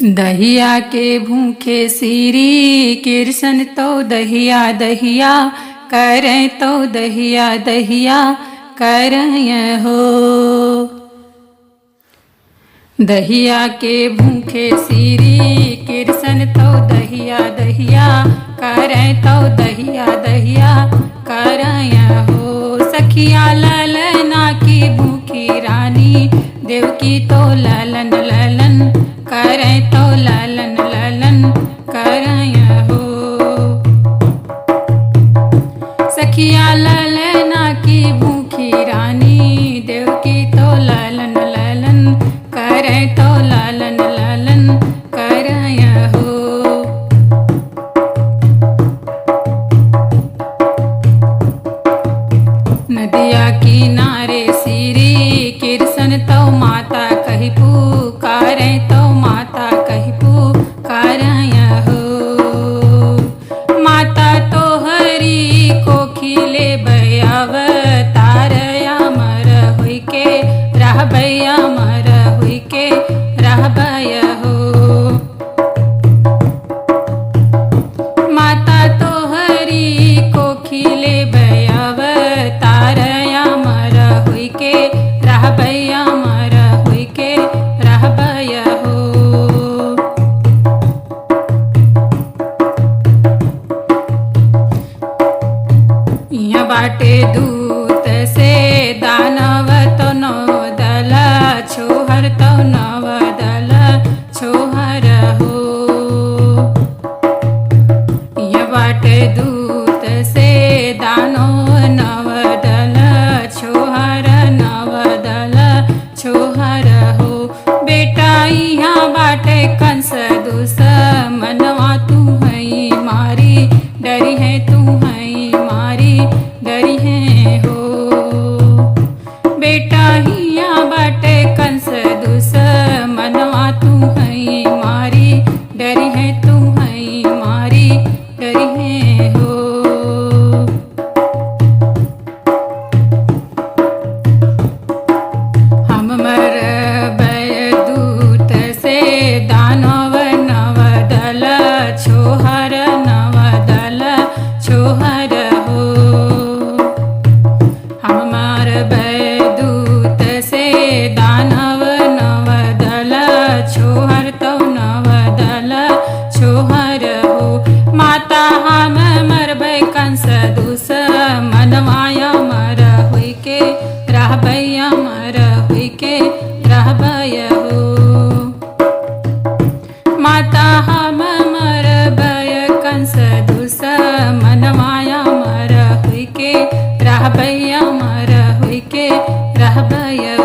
दहिया के भूखे सिरी कृष्ण तो दहिया दहिया करें तो दहिया दहिया करें हो। दहिया के भूखे सिरी कृष्ण तो दहिया दहिया करें तो दहिया दहिया करें हो। सखिया ललना की भूखी रानी देवकी तो ललन ललन करें तो ललन ललन करें हो। सखिया ललना की भूखी रानी देवकी तो ललन ललन करें तो ललन ललन करें हो। नदिया किनारे सिरी कृष्ण तो माता कही पुकारें तो माता कही पुकारें हो। माता तो हरि को खिले अवतार अमर हुई के रहबय अमर हुई के रहबय हो। माता तो हरि को खिले अवतार अमर हुई के रहबय अमर हुई के रहबय हो। यहाँ बाटे दूत से दानव तो नवदल छोहर तो नवदल छोहर हो। यहाँ बाटे दूत से दानो नवदल छोहर नवदल छोहर हो। बेटा यहाँ बाटे कंस दुश्मनवा तू है मारी डरी है तू है मारी डरी है हो। बेटा हिया बाटे कंस दुश्मनवा तू है मारी डरी है तू है मारी डरी है हो। हम मरबय दूत से दानव नवदल छोहर नवदल छोहर हो। हम मरबय दूत से दानव नवदल छोहर तो नवदल छोहर हो। माता हम मरबय कंस दुश्मनवाय अमर हुई के रहबय अमर हुई के रहबय हो। माता हम मरबय कंस दुश्मनवाय अमर हुई के रहबय अमर हुई के रहबय